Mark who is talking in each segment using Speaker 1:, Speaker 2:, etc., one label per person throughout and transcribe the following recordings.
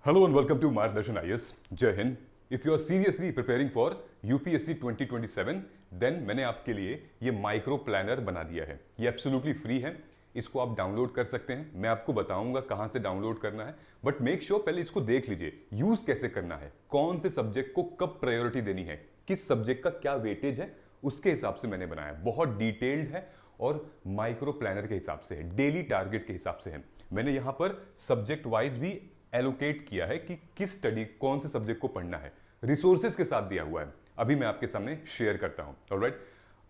Speaker 1: Hello and welcome to Margdarshan IAS. जय Hind. If you are seriously preparing for UPSC 2027, then मैंने आपके लिए ये माइक्रो प्लानर बना दिया है. ये एब्सोल्युटली फ्री है. इसको आप डाउनलोड कर सकते हैं. मैं आपको बताऊंगा कहां से डाउनलोड करना है, बट मेक श्योर पहले इसको देख लीजिए. यूज कैसे करना है, कौन से सब्जेक्ट को कब प्रायोरिटी देनी है, किस सब्जेक्ट का क्या वेटेज है, उसके हिसाब से मैंने बनाया. बहुत डिटेल्ड है और माइक्रो प्लानर के हिसाब से है, डेली टारगेट के हिसाब से है. मैंने यहां पर सब्जेक्ट वाइज भी एलोकेट किया है कि किस स्टडी कौन से सब्जेक्ट को पढ़ना है. रिसोर्सेज के साथ दिया हुआ है. अभी मैं आपके सामने शेयर करता हूं. ऑलराइट,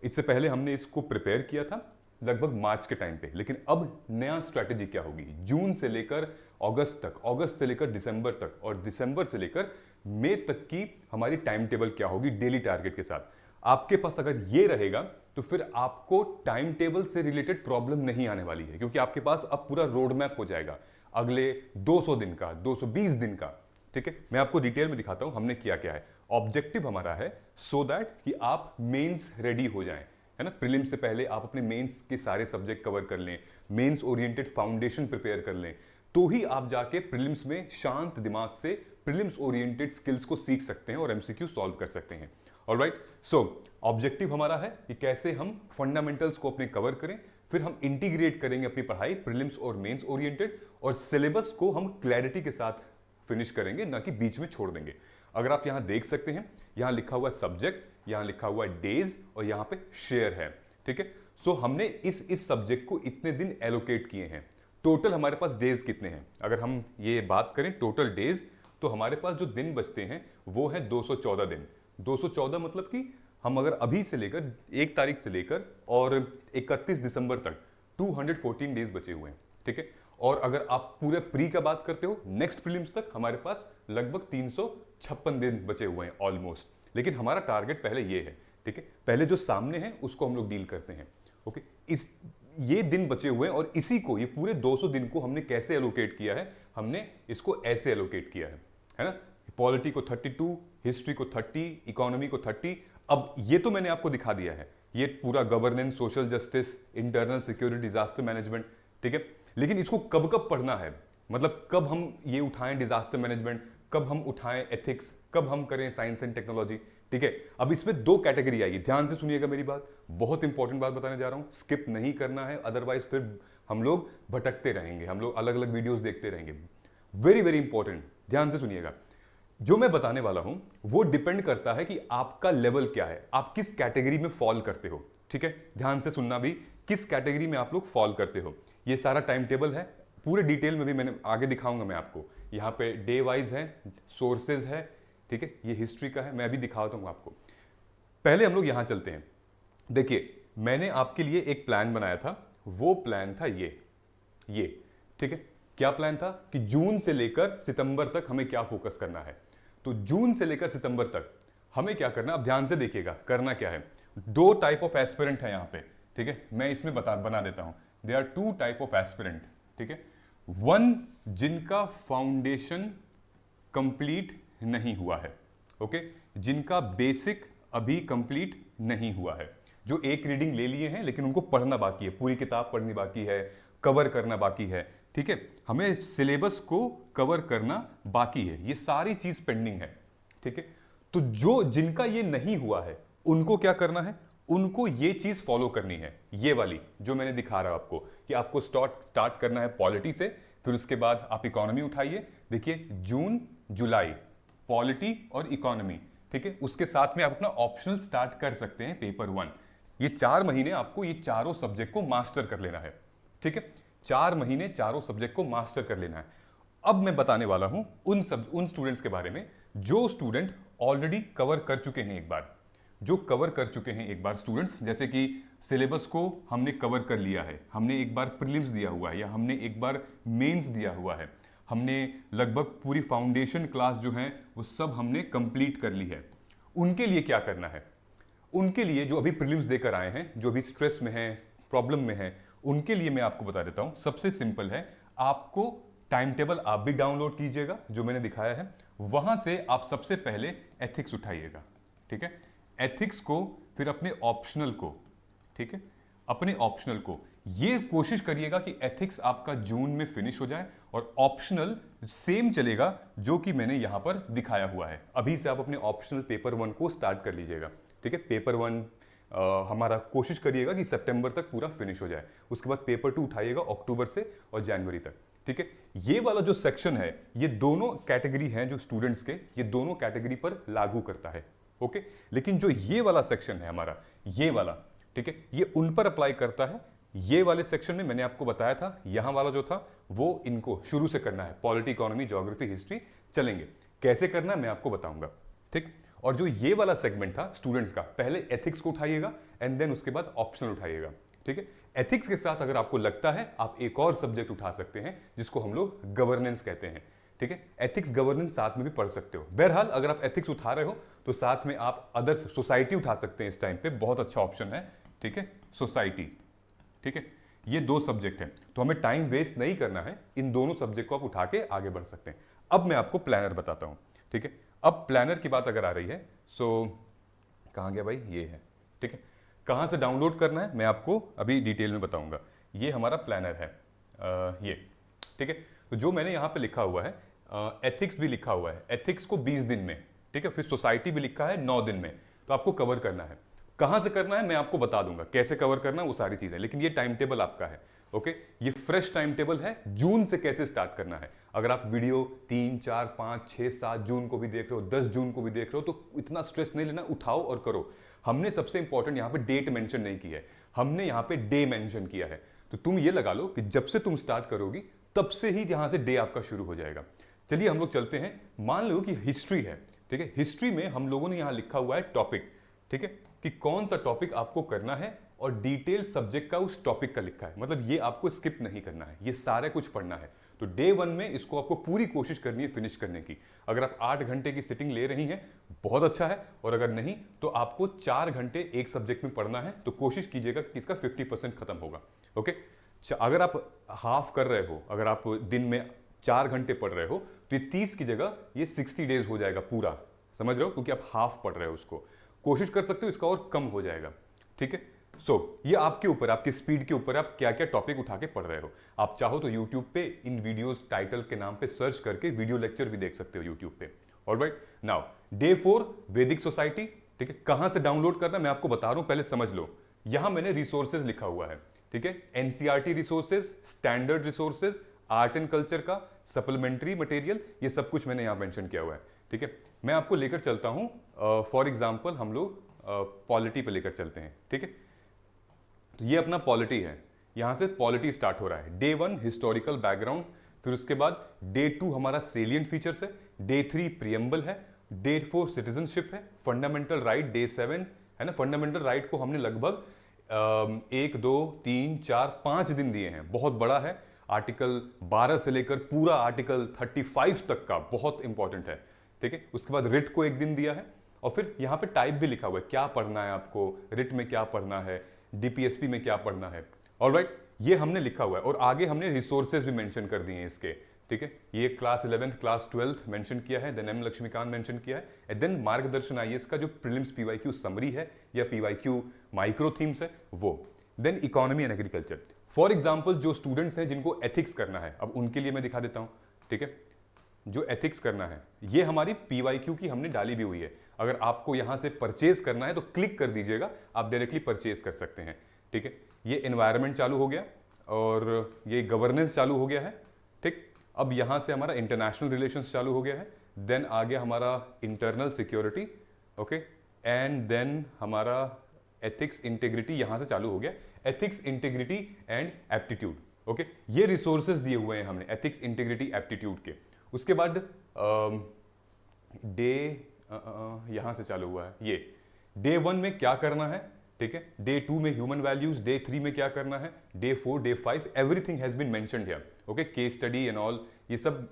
Speaker 1: इससे पहले हमने इसको प्रिपेयर किया था लगभग मार्च के टाइम पे, लेकिन अब नया स्ट्रैटेजी क्या होगी जून से लेकर अगस्त तक, अगस्त से लेकर दिसंबर तक और दिसंबर से लेकर मई तक की हमारी टाइम टेबल क्या होगी डेली टारगेट के साथ. आपके पास अगर ये रहेगा तो फिर आपको टाइम टेबल से रिलेटेड प्रॉब्लम नहीं आने वाली है, क्योंकि आपके पास अब पूरा रोड मैप हो जाएगा अगले 200 दिन का, 220 दिन का. ठीक है, मैं आपको डिटेल में दिखाता हूं हमने किया क्या है. ऑब्जेक्टिव हमारा है सो दैट कि आप मेंस रेडी हो जाएं, है ना. प्रीलिम्स से पहले आप अपने मेंस के सारे सब्जेक्ट कवर कर लें, मेंस ओरिएंटेड फाउंडेशन प्रिपेयर कर लें, तो ही आप जाके प्रीलिम्स में शांत दिमाग से प्रीलिम्स ओरिएंटेड स्किल्स को सीख सकते हैं और एमसीक्यू सॉल्व कर सकते हैं. ऑलराइट, सो ऑब्जेक्टिव हमारा है कि कैसे हम फंडामेंटल्स को अपने कवर करें, फिर हम इंटीग्रेट करेंगे अपनी पढ़ाई प्रीलिम्स और मेंस ओरिएंटेड, और सिलेबस को हम क्लैरिटी के साथ फिनिश करेंगे, ना कि बीच में छोड़ देंगे. अगर आप यहां देख सकते हैं, यहां लिखा हुआ है सब्जेक्ट, यहां लिखा हुआ है डेज और यहां पे शेयर है. ठीक है, सो हमने इस सब्जेक्ट को इतने दिन एलोकेट किए हैं. टोटल हमारे पास डेज कितने हैं, अगर हम ये बात करें टोटल डेज, तो हमारे पास जो दिन बचते हैं वो है 214 दिन. 214 मतलब कि हम अगर अभी से लेकर 1 तारीख से लेकर और 31 दिसंबर तक 214 डेज बचे हुए हैं. ठीक है, और अगर आप पूरे प्री का बात करते हो नेक्स्ट प्रीलिम्स तक हमारे पास लगभग 356 दिन बचे हुए हैं ऑलमोस्ट. लेकिन हमारा टारगेट पहले ये है. ठीक है, पहले जो सामने है उसको हम लोग डील करते हैं. ओके, ये दिन बचे हुए हैं और इसी को, ये पूरे 200 दिन को हमने कैसे एलोकेट किया है, हमने इसको ऐसे एलोकेट किया है ना. पॉलिटी को 32, हिस्ट्री को 30, इकोनॉमी को 30. अब ये तो मैंने आपको दिखा दिया है, ये पूरा governance, social justice, internal security, disaster management. ठीक है, लेकिन इसको कब कब पढ़ना है, मतलब कब हम ये उठाएं डिजास्टर मैनेजमेंट, कब हम उठाएं एथिक्स, कब हम करें साइंस एंड टेक्नोलॉजी. ठीक है, अब इसमें 2 कैटेगरी आएगी. ध्यान से सुनिएगा मेरी बात, बहुत इंपॉर्टेंट बात बताने जा रहा हूं, स्किप नहीं करना है, अदरवाइज फिर हम लोग भटकते रहेंगे, हम लोग अलग अलग वीडियोस देखते रहेंगे. वेरी वेरी इंपॉर्टेंट, ध्यान से सुनिएगा. जो मैं बताने वाला हूं वो डिपेंड करता है कि आपका लेवल क्या है, आप किस कैटेगरी में फॉल करते हो. ठीक है, ध्यान से सुनना भी, किस कैटेगरी में आप लोग फॉल करते हो. ये सारा टाइम टेबल है, पूरे डिटेल में भी मैंने आगे दिखाऊंगा मैं आपको. यहां पे डे वाइज है, सोर्सेज है. ठीक है, ये हिस्ट्री का है, मैं अभी दिखाता हूं आपको. पहले हम लोग यहां चलते हैं. देखिए, मैंने आपके लिए एक प्लान बनाया था, वो प्लान था ये. ठीक है, क्या प्लान था कि जून से लेकर सितंबर तक हमें क्या फोकस करना है. तो जून से लेकर सितंबर तक हमें क्या करना, अब ध्यान से देखिएगा करना क्या है. 2 टाइप ऑफ एस्पिरेंट है यहां पे. ठीक है, मैं इसमें बना देता हूं. They are 2 type of aspirant. ठीक है, 1 जिनका फाउंडेशन कंप्लीट नहीं हुआ है. ओके, जिनका बेसिक अभी कंप्लीट नहीं हुआ है, जो एक रीडिंग ले लिए हैं लेकिन उनको पढ़ना बाकी है, पूरी किताब पढ़नी बाकी है, कवर करना बाकी है. ठीक है, हमें सिलेबस को कवर करना बाकी है, ये सारी चीज पेंडिंग है. ठीक है, तो जो जिनका ये नहीं हुआ है उनको क्या करना है, उनको ये चीज फॉलो करनी है, ये वाली जो मैंने दिखा रहा हूं आपको, कि आपको स्टार्ट करना है पॉलिटी से, फिर उसके बाद आप इकोनॉमी उठाइए. देखिए, जून जुलाई पॉलिटी और इकोनॉमी. ठीक है, उसके साथ में आप अपना ऑप्शनल स्टार्ट कर सकते हैं पेपर 1. ये 4 महीने आपको ये चारों सब्जेक्ट को मास्टर कर लेना है. ठीक है, 4 महीने चारों सब्जेक्ट को मास्टर कर लेना है. अब मैं बताने वाला हूं उन स्टूडेंट्स के बारे में जो स्टूडेंट ऑलरेडी कवर कर चुके हैं एक बार, जो कवर कर चुके हैं एक बार स्टूडेंट्स, जैसे कि सिलेबस को हमने कवर कर लिया है, हमने एक बार प्रीलिम्स दिया हुआ है, या हमने एक बार मेंस दिया हुआ है, हमने लगभग पूरी फाउंडेशन क्लास जो है वो सब हमने कंप्लीट कर ली है. उनके लिए क्या करना है, उनके लिए जो अभी प्रीलिम्स देकर आए हैं, जो अभी स्ट्रेस में है, प्रॉब्लम में है, उनके लिए मैं आपको बता देता हूं. सबसे सिंपल है, आपको टाइम टेबल आप भी डाउनलोड कीजिएगा जो मैंने दिखाया है, वहां से आप सबसे पहले एथिक्स उठाइएगा. ठीक है, एथिक्स को, फिर अपने ऑप्शनल को. ठीक है, अपने ऑप्शनल को ये कोशिश करिएगा कि एथिक्स आपका जून में फिनिश हो जाए और ऑप्शनल सेम चलेगा जो कि मैंने यहाँ पर दिखाया हुआ है। अभी से आप अपने ऑप्शनल पेपर 1 को स्टार्ट कर लीजिएगा, ठीक है। पेपर 1 हमारा कोशिश करिएगा कि सितंबर तक पूरा फिनिश हो जाए। उसके बाद पेपर 2 उठाइएगा अक्टूबर से और जनवरी तक, ठीक है। ये वाला जो सेक्शन है, ये दोनों कैटेगरी हैं जो स्टूडेंट्स के, ये दोनों कैटेगरी पर लागू करता है, ओके। लेकिन जो ये वाला सेक्शन है हमारा, ये वाला, ठीक है, ये उन पर अप्लाई करता है। ये वाले सेक्शन में मैंने आपको बताया था, यहां वाला जो था वो इनको शुरू से करना है। पॉलिटी, इकोनॉमी, ज्योग्राफी, हिस्ट्री चलेंगे। कैसे करना है मैं आपको बताऊंगा, ठीक। और जो ये वाला सेगमेंट था स्टूडेंट्स का, पहले एथिक्स को उठाइएगा एंड देन उसके बाद ऑप्शनल उठाइएगा, ठीक है। एथिक्स के साथ अगर आपको लगता है आप एक और सब्जेक्ट उठा सकते हैं जिसको हम लोग गवर्नेंस कहते हैं, ठीक है। एथिक्स गवर्नेंस साथ में भी पढ़ सकते हो। बहरहाल अगर आप एथिक्स उठा रहे हो तो साथ में आप अदर सोसाइटी उठा सकते हैं। इस टाइम पे बहुत अच्छा ऑप्शन है, ठीक है, सोसाइटी, ठीक है। ये 2 सब्जेक्ट हैं तो हमें टाइम वेस्ट नहीं करना है, इन दोनों सब्जेक्ट को आप उठा के आगे बढ़ सकते हैं। अब मैं आपको प्लानर बताता हूं, ठीक है। अब प्लानर की बात अगर आ रही है, सो कहां गया भाई, ये है, ठीक है। कहां से डाउनलोड करना है मैं आपको अभी डिटेल में बताऊंगा। ये हमारा प्लानर है, ये, ठीक है। तो जो मैंने यहां पे लिखा हुआ है, एथिक्स भी लिखा हुआ है, एथिक्स को 20 दिन में, ठीक है। फिर सोसाइटी भी लिखा है 9 दिन में। तो आपको कवर करना है। कहां से करना है मैं आपको बता दूंगा, कैसे कवर करना है वो सारी चीजें, लेकिन ये टाइम टेबल आपका है, ओके। ये फ्रेश टाइम टेबल है, जून से कैसे स्टार्ट करना है। अगर आप वीडियो 3, 4, 5, 6, 7 जून को भी देख रहे हो, 10 जून को भी देख रहे हो, तो इतना स्ट्रेस नहीं लेना, उठाओ और करो। हमने सबसे इंपॉर्टेंट यहाँ पे डेट मेंशन नहीं की है, हमने यहाँ पे डे मेंशन किया है। तो तुम ये लगा लो कि जब से तुम स्टार्ट करोगी तब से ही यहां से डे आपका शुरू हो जाएगा। चलिए हम लोग चलते हैं। मान लो कि हिस्ट्री है, ठीक है। हिस्ट्री में हम लोगों ने यहां लिखा हुआ है टॉपिक, ठीक है, कि कौन सा टॉपिक आपको करना है और डिटेल सब्जेक्ट का उस टॉपिक का लिखा है। मतलब ये आपको स्किप नहीं करना है, ये सारे कुछ पढ़ना है। तो डे 1 में इसको आपको पूरी कोशिश करनी है फिनिश करने की। अगर आप 8 घंटे की सिटिंग ले रही हैं बहुत अच्छा है, और अगर नहीं तो आपको 4 घंटे एक सब्जेक्ट में पढ़ना है। तो कोशिश कीजिएगा कि इसका 50% खत्म होगा, ओके। अगर आप हाफ कर रहे हो, अगर आप दिन में 4 घंटे पढ़ रहे हो तो ये 30 की जगह ये 60 डेज हो जाएगा पूरा, समझ रहे हो, क्योंकि आप हाफ पढ़ रहे हो। उसको कोशिश कर सकते हो इसका और कम हो जाएगा, ठीक है। सो ये आपके ऊपर, आपकी स्पीड के ऊपर, आप क्या क्या टॉपिक उठा के पढ़ रहे हो। आप चाहो तो यूट्यूब पे इन वीडियोस टाइटल के नाम पे सर्च करके वीडियो लेक्चर भी देख सकते हो यूट्यूब पे। ऑलराइट, नाउ डे 4 वैदिक सोसाइटी, ठीक है। कहां से डाउनलोड करना मैं आपको बता रहा हूं, पहले समझ लो। यहां मैंने रिसोर्सेज लिखा हुआ है, ठीक है। NCERT resources, standard resources, art and culture का सप्लीमेंट्री मटेरियल, ये सब कुछ मैंने यहां मेंशन किया हुआ है, ठीक है। मैं आपको लेकर चलता हूं, फॉर एग्जांपल हम लोग पॉलिटी पे लेकर चलते हैं, ठीक है। तो ये अपना पॉलिटी है, यहां से पॉलिटी स्टार्ट हो रहा है। डे 1 हिस्टोरिकल बैकग्राउंड, फिर उसके बाद डे 2 हमारा सेलियंट फीचर्स है, डे 3 प्रियम्बल है, डे 4 सिटीजनशिप है, फंडामेंटल राइट डे 7 है ना। फंडामेंटल राइट को हमने लगभग 1, 2, 3, 4, 5 दिन दिए हैं, बहुत बड़ा है। आर्टिकल 12 से लेकर पूरा आर्टिकल 35 तक का बहुत इंपॉर्टेंट है, ठीक है। उसके बाद रिट को 1 दिन दिया है, और फिर यहां पे टाइप भी लिखा हुआ है, क्या पढ़ना है आपको, रिट में क्या पढ़ना है, डीपीएसपी में क्या पढ़ना है। ऑलराइट, ये हमने लिखा हुआ है, और आगे हमने रिसोर्सेज भी मेंशन कर दिए हैं इसके, ठीक है। ये class 11th class 12th mention किया है, देन एम लक्ष्मीकांत मेंशन किया है, एंड देन मार्गदर्शन आईएएस का जो प्रीलिम्स पीवाईक्यू समरी है या पीवाईक्यू माइक्रो थीम्स है वो, then economy and agriculture. For example जो स्टूडेंट्स हैं जिनको एथिक्स करना है, अब उनके लिए मैं दिखा देता हूं, ठीक है। जो एथिक्स करना है ये हमारी पीवाईक्यू की हमने डाली भी हुई है। अगर आपको यहां से परचेज करना है तो क्लिक कर दीजिएगा, आप डायरेक्टली परचेज कर सकते हैं, ठीक है। ये एनवायरनमेंट चालू हो गया और ये गवर्नेंस चालू हो गया है, ठीक। अब यहां से हमारा इंटरनेशनल रिलेशंस चालू हो गया है, देन आ गया हमारा internal security, okay, and then हमारा एथिक्स इंटीग्रिटी यहां से चालू हो गया, ethics integrity and aptitude, okay. ये रिसोर्सेज दिए हुए हैं हमने एथिक्स इंटीग्रिटी एप्टीट्यूड के। उसके बाद डे यहां से चालू हुआ है, ये डे 1 में क्या करना है, ठीक है। डे 2 में ह्यूमन वैल्यूज, डे 3 में क्या करना है, day 4, day 5 everything has been mentioned here, okay. Case study and all ये सब।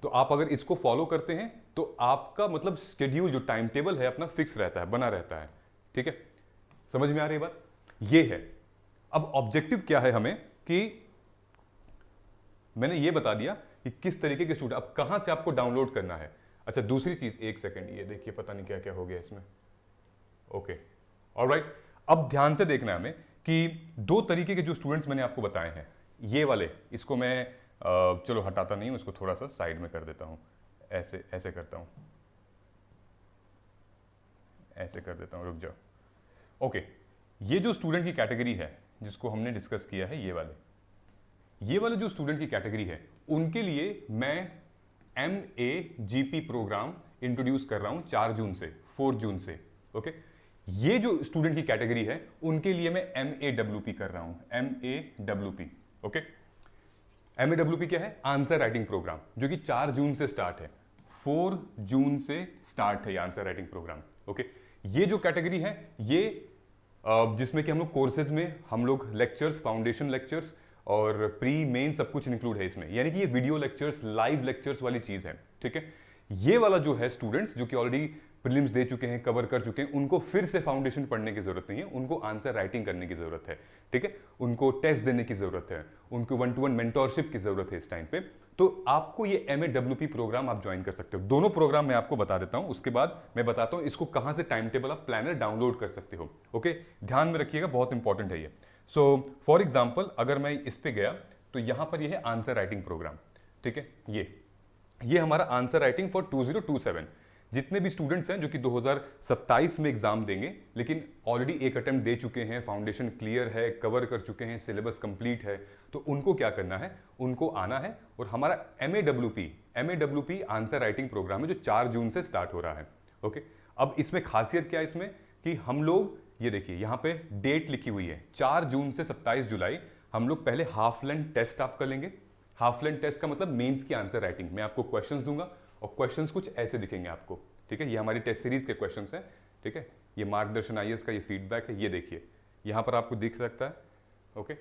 Speaker 1: तो आप अगर इसको फॉलो करते हैं तो आपका मतलब शेड्यूल जो टाइम टेबल है अपना फिक्स रहता है, बना रहता है, ठीक है। समझ में आ रही बात, ये है। अब ऑब्जेक्टिव क्या है हमें, कि मैंने ये बता दिया कि किस तरीके के स्टूडेंट, अब कहां से आपको डाउनलोड करना है। अच्छा दूसरी चीज, एक सेकंड, ये देखिए पता नहीं क्या क्या हो गया इसमें, ओके, ऑलराइट। अब ध्यान से देखना है हमें कि 2 तरीके के जो स्टूडेंट्स मैंने आपको बताए हैं, ये वाले, इसको मैं चलो हटाता नहीं हूँ, इसको थोड़ा सा साइड में कर देता हूँ, ऐसे ऐसे करता हूँ, ऐसे कर देता हूँ, रुक जाओ। ओके, ये जो स्टूडेंट की कैटेगरी है जिसको हमने डिस्कस किया है, ये वाले जो स्टूडेंट की कैटेगरी है, उनके लिए मैं MAGP प्रोग्राम इंट्रोड्यूस कर रहा हूं 4 जून से 4 जून से। ओके, ये जो स्टूडेंट की कैटेगरी है उनके लिए मैं MAWP कर रहा हूं, MAWP। ओके, MAWP क्या है? आंसर राइटिंग प्रोग्राम, जो कि 4 जून से स्टार्ट है, 4 जून से स्टार्ट है ये आंसर राइटिंग प्रोग्राम। ओके, ये जो कैटेगरी है ये जिसमें कि हम लोग कोर्सेज में हम लोग लेक्चर्स, फाउंडेशन लेक्चर्स और प्री मेन सब कुछ इंक्लूड है इसमें, यानी कि ये वीडियो लेक्चर्स, लाइव लेक्चर्स वाली चीज है। ठीक है, ये वाला जो है स्टूडेंट्स जो कि ऑलरेडी प्रीलिम्स दे चुके हैं, कवर कर चुके हैं, उनको फिर से फाउंडेशन पढ़ने की जरूरत नहीं है, उनको आंसर राइटिंग करने की जरूरत है। ठीक है, उनको टेस्ट देने की जरूरत है, उनको 1-to-1 मेंटोरशिप की जरूरत है इस टाइम पे। तो आपको ये MAWP प्रोग्राम आप ज्वाइन कर सकते हो। दोनों प्रोग्राम मैं आपको बता देता हूं, उसके बाद मैं बताता हूं इसको कहां से टाइम टेबल आप प्लानर डाउनलोड कर सकते हो। ओके, ध्यान में रखिएगा, बहुत इंपॉर्टेंट है ये। सो फॉर एग्जाम्पल अगर मैं इस पे गया तो यहां पर ये है आंसर राइटिंग प्रोग्राम। ठीक है, ये हमारा आंसर राइटिंग फॉर 2027। जितने भी स्टूडेंट्स हैं जो कि 2027 में एग्जाम देंगे, लेकिन ऑलरेडी एक अटेम्प्ट दे चुके हैं, फाउंडेशन क्लियर है, कवर कर चुके हैं, सिलेबस कंप्लीट है, तो उनको क्या करना है, उनको आना है और हमारा MAWP आंसर राइटिंग प्रोग्राम है जो 4 जून से स्टार्ट हो रहा है। ओके, अब इसमें खासियत क्या है इसमें कि हम लोग, ये देखिए यहाँ पे डेट लिखी हुई है 4 जून से 27 जुलाई, हम लोग पहले हाफ लेंथ टेस्ट आप कर लेंगे। हाफ लेंथ टेस्ट का मतलब मेंस की आंसर राइटिंग। मैं आपको क्वेश्चंस दूंगा और क्वेश्चंस कुछ ऐसे दिखेंगे आपको। ठीक है, ये हमारी टेस्ट सीरीज के क्वेश्चंस हैं। ठीक है, ये मार्गदर्शन IAS का ये फीडबैक है, ये देखिए यहाँ पर आपको दिख सकता है। ओके,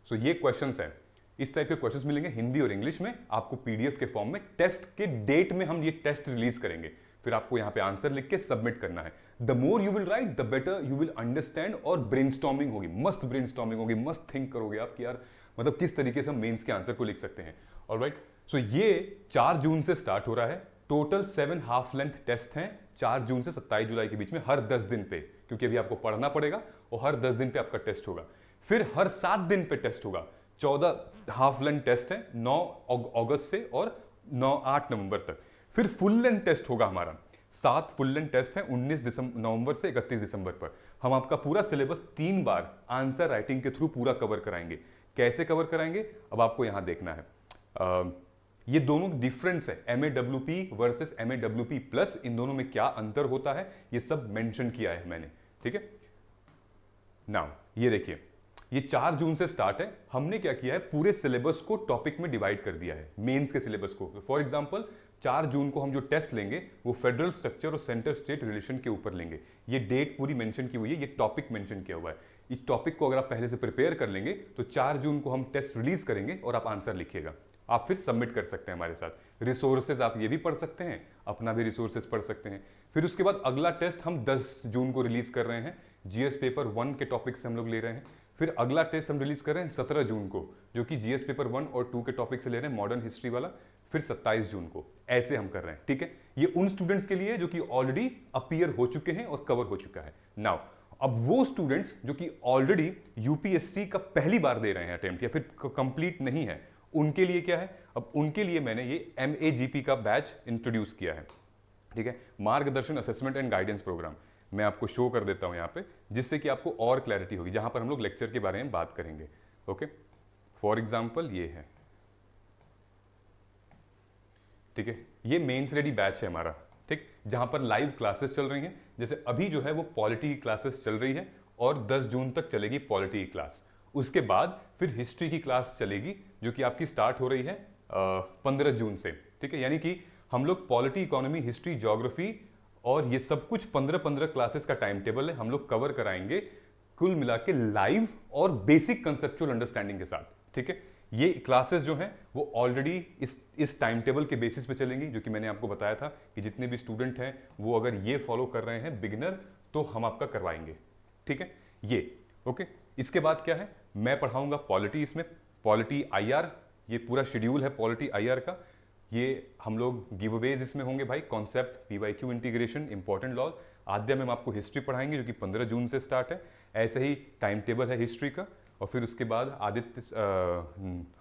Speaker 1: सो ये क्वेश्चंस हैं, इस टाइप के क्वेश्चंस मिलेंगे हिंदी और इंग्लिश में आपको PDF के फॉर्म में। टेस्ट के डेट में हम ये टेस्ट रिलीज करेंगे, फिर आपको यहाँ पे आंसर लिख के सबमिट करना है। The more you will write the better you will understand, और ब्रेनस्टॉर्मिंग होगी, मस्त ब्रेनस्टॉर्मिंग होगी, मस्त थिंक करोगे आप कि यार मतलब किस तरीके से हम मेंस के आंसर को लिख सकते हैं। ऑलराइट, सो ये 4 जून से स्टार्ट हो रहा है। टोटल 7 हाफ लेंथ टेस्ट हैं 4 जून से 27 जुलाई के बीच में, हर 10 दिन पे, क्योंकि अभी आपको पढ़ना पड़ेगा और हर 10 दिन पे आपका टेस्ट होगा। फिर हर 7 दिन पे टेस्ट होगा। 14 हाफ लेंथ टेस्ट है 9 अगस्त से और 8 नवंबर तक। फिर फुल लेंथ टेस्ट होगा हमारा, 7 फुल लेंथ टेस्ट है 19 नवंबर से 31 दिसंबर पर। हम आपका पूरा सिलेबस 3 बार आंसर राइटिंग के थ्रू पूरा कवर कराएंगे। कैसे कवर कराएंगे अब आपको यहां देखना है। ये दोनों डिफरेंस है, MAWP वर्सेस MAWP प्लस, इन दोनों में क्या अंतर होता है ये सब मेंशन किया है मैंने। ठीक है, नाउ ये देखिए, ये 4 जून से स्टार्ट है। हमने क्या किया है, पूरे सिलेबस को टॉपिक में डिवाइड कर दिया है, मेंस के सिलेबस को। फॉर एग्जांपल 4 जून को हम जो टेस्ट लेंगे वो फेडरल स्ट्रक्चर और सेंटर स्टेट रिलेशन के ऊपर लेंगे। ये डेट पूरी मेंशन की हुई है, ये टॉपिक मेंशन किया हुआ है। इस टॉपिक को अगर आप पहले से प्रिपेयर कर लेंगे तो 4 जून को हम टेस्ट रिलीज करेंगे और आप आंसर लिखिएगा, आप फिर सबमिट कर सकते हैं हमारे साथ। रिसोर्सेज आप ये भी पढ़ सकते हैं, अपना भी रिसोर्सेज पढ़ सकते हैं। फिर उसके बाद अगला टेस्ट हम 10 जून को रिलीज कर रहे हैं, GS पेपर 1 के टॉपिक से हम लोग ले रहे हैं। फिर अगला टेस्ट हम रिलीज कर रहे हैं 17 जून को, जो कि GS पेपर 1 और 2 के टॉपिक से ले रहे हैं, मॉडर्न हिस्ट्री वाला। फिर 27 जून को, ऐसे हम कर रहे हैं। ठीक है, ये उन स्टूडेंट्स के लिए जो कि ऑलरेडी अपीयर हो चुके हैं और कवर हो चुका है। नाउ अब वो स्टूडेंट्स जो कि ऑलरेडी UPSC का पहली बार दे रहे हैं अटेम्प्ट या फिर कंप्लीट नहीं है, उनके लिए क्या है, अब उनके लिए मैंने ये MAGP का बैच इंट्रोड्यूस किया है। ठीक है, मार्गदर्शन असेसमेंट एंड गाइडेंस प्रोग्राम। मैं आपको शो कर देता हूं यहाँ पे, जिससे कि आपको और क्लैरिटी होगी, जहां पर हम लोग लेक्चर के बारे में बात करेंगे। ओके, फॉर एग्जाम्पल ये है, ठीक है, ये मेंस रेडी बैच है हमारा। ठीक, जहां पर लाइव क्लासेस चल रही हैं, जैसे अभी जो है वो पॉलिटी की क्लासेस चल रही है और 10 जून तक चलेगी पॉलिटी की क्लास। उसके बाद फिर हिस्ट्री की क्लास चलेगी जो कि आपकी स्टार्ट हो रही है 15 जून से। ठीक है, यानी कि हम लोग पॉलिटी, इकोनॉमी, हिस्ट्री, ज्योग्राफी और ये सब कुछ 15-15 क्लासेस का टाइम टेबल है, हम लोग कवर कराएंगे कुल मिला के लाइव और बेसिक कंसेप्चुअल अंडरस्टैंडिंग के साथ। ठीक है, ये क्लासेस जो हैं वो ऑलरेडी इस टाइम टेबल के बेसिस पे चलेंगी, जो कि मैंने आपको बताया था कि जितने भी स्टूडेंट हैं वो अगर ये फॉलो कर रहे हैं बिगिनर, तो हम आपका करवाएंगे। ठीक है, ये ओके। इसके बाद क्या है, मैं पढ़ाऊंगा पॉलिटी, इसमें पॉलिटी IR, ये पूरा शेड्यूल है पॉलिटी IR का। ये हम लोग गिव अवेज इसमें होंगे भाई, concept, PYQ integration, important law. Aadya ma'am आपको हिस्ट्री पढ़ाएंगे जो कि 15 जून से स्टार्ट है, ऐसे ही टाइम टेबल है हिस्ट्री का। और फिर उसके बाद आदित्य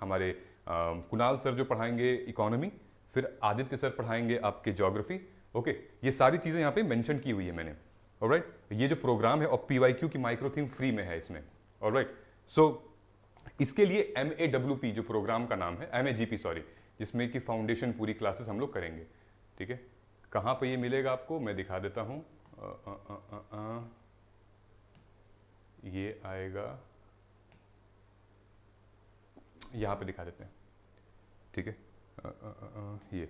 Speaker 1: हमारे कुणाल सर जो पढ़ाएंगे इकोनॉमी, फिर आदित्य सर पढ़ाएंगे आपके ज्योग्राफी। ओके, ये सारी चीज़ें यहाँ पे मेंशन की हुई है मैंने। ऑलराइट, ये जो प्रोग्राम है और PYQ की माइक्रो थीम फ्री में है इसमें। ऑलराइट, सो इसके लिए MAWP जो प्रोग्राम का नाम है, MAGP सॉरी, जिसमें कि फाउंडेशन पूरी क्लासेस हम लोग करेंगे। ठीक है, कहाँ पे ये मिलेगा आपको मैं दिखा देता हूँ। ये आएगा, यहाँ पे दिखा देते हैं। ठीक है, ये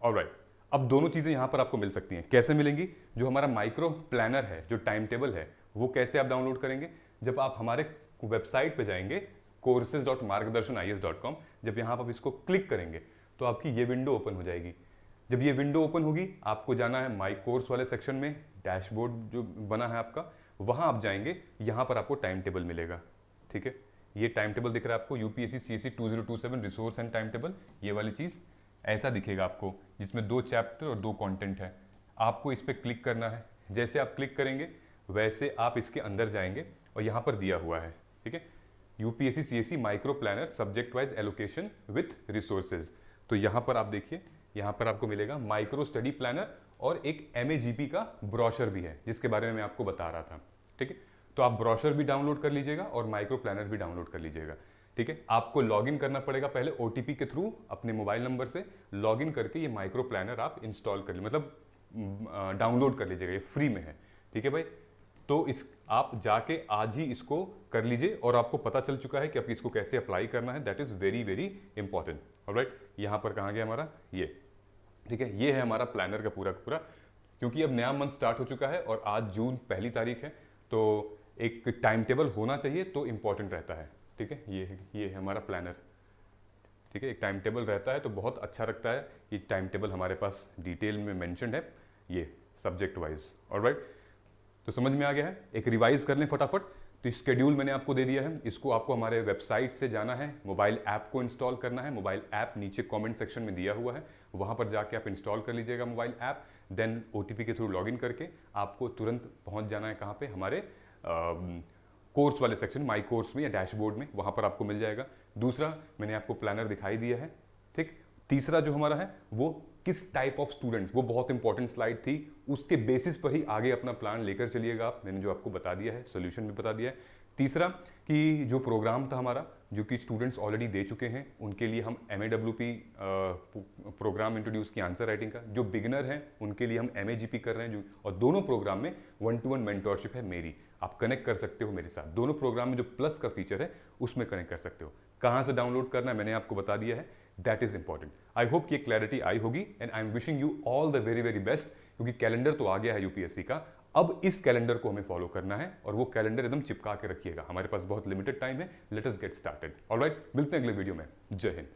Speaker 1: ऑलराइट, अब दोनों चीज़ें यहाँ पर आपको मिल सकती हैं। कैसे मिलेंगी? जो हमारा माइक्रो प्लानर है, जो टाइम टेबल है, वो कैसे आप डाउनलोड करेंगे? जब आप हमारे वेबसाइट पे जाएंगे courses.margdarshanIAS.com, जब यहाँ पर आप इसको क्लिक करेंगे तो आपकी ये विंडो ओपन हो जाएगी। जब ये विंडो ओपन होगी, आपको जाना है माई कोर्स वाले सेक्शन में, डैशबोर्ड जो बना है आपका, वहाँ आप जाएंगे, यहाँ पर आपको टाइम टेबल मिलेगा। ठीक है, ये टाइम टेबल दिख रहा है आपको, UPSC CSE 2027 resource and time table, ये वाली चीज़ ऐसा दिखेगा आपको, जिसमें 2 चैप्टर और 2 कंटेंट है। आपको इस पर क्लिक करना है। जैसे आप क्लिक करेंगे वैसे आप इसके अंदर जाएंगे और यहाँ पर दिया हुआ है, ठीक है, UPSC CSE micro planner subject wise allocation with resources. तो यहाँ पर आप देखिए, यहाँ पर आपको मिलेगा माइक्रो स्टडी प्लानर और एक MAGP का ब्रोशर भी है, जिसके बारे में मैं आपको बता रहा था। ठीक है, तो आप ब्रोशर भी डाउनलोड कर लीजिएगा और माइक्रो प्लानर भी डाउनलोड कर लीजिएगा। ठीक है, आपको लॉगिन करना पड़ेगा पहले OTP के थ्रू, अपने मोबाइल नंबर से लॉगिन करके ये माइक्रो प्लानर आप इंस्टॉल कर लीजिए, मतलब डाउनलोड कर लीजिएगा, ये फ्री में है। ठीक है भाई, तो इस आप जाके आज ही इसको कर लीजिए और आपको पता चल चुका है कि अब इसको कैसे अप्लाई करना है। That is very very important. Alright, यहाँ पर कहाँ गया हमारा ये, ठीक है, ये है हमारा प्लानर का पूरा पूरा, क्योंकि अब नया मंथ स्टार्ट हो चुका है और आज जून 1 तारीख है, तो एक टाइम टेबल होना चाहिए तो इंपॉर्टेंट रहता है। ठीक है, ये है हमारा प्लानर। ठीक है, एक टाइम टेबल रहता है तो बहुत अच्छा लगता है। ये टाइम टेबल हमारे पास डिटेल में मेंशन्ड है, ये सब्जेक्ट वाइज। ऑलराइट, तो समझ में आ गया है। एक रिवाइज कर लें फटाफट। तो स्केड्यूल मैंने आपको दे दिया है, इसको आपको हमारे वेबसाइट से जाना है, मोबाइल ऐप को इंस्टॉल करना है। मोबाइल ऐप नीचे कमेंट सेक्शन में दिया हुआ है, वहाँ पर जाके आप इंस्टॉल कर लीजिएगा मोबाइल ऐप। देन OTP के थ्रू लॉगिन करके आपको तुरंत पहुँच जाना है कहाँ पे, हमारे कोर्स वाले सेक्शन, माई कोर्स में या डैशबोर्ड में, वहाँ पर आपको मिल जाएगा। दूसरा, मैंने आपको प्लानर दिखाई दिया है। ठीक, तीसरा जो हमारा है वो किस टाइप ऑफ स्टूडेंट्स, वो बहुत इंपॉर्टेंट स्लाइड थी, उसके बेसिस पर ही आगे अपना प्लान लेकर चलिएगा आप। मैंने जो आपको बता दिया है, सोल्यूशन भी बता दिया है। तीसरा कि जो प्रोग्राम था हमारा, जो कि स्टूडेंट्स ऑलरेडी दे चुके हैं, उनके लिए हम MAWP प्रोग्राम इंट्रोड्यूस किया आंसर राइटिंग का। जो बिगिनर हैं उनके लिए हम MAGP कर रहे हैं, जो और दोनों प्रोग्राम में 1-to-1 मेंटोरशिप है मेरी, आप कनेक्ट कर सकते हो मेरे साथ। दोनों प्रोग्राम में जो प्लस का फीचर है उसमें कनेक्ट कर सकते हो। कहाँ से डाउनलोड करना है मैंने आपको बता दिया है, that is important. I hope कि क्लैरिटी आई होगी and I am wishing you all the very very best, क्योंकि कैलेंडर तो आ गया है UPSC का। अब इस कैलेंडर को हमें फॉलो करना है और वो कैलेंडर एकदम चिपका के रखिएगा, हमारे पास बहुत लिमिटेड टाइम है। Let us get started. Alright, मिलते हैं अगले वीडियो में। जय हिंद।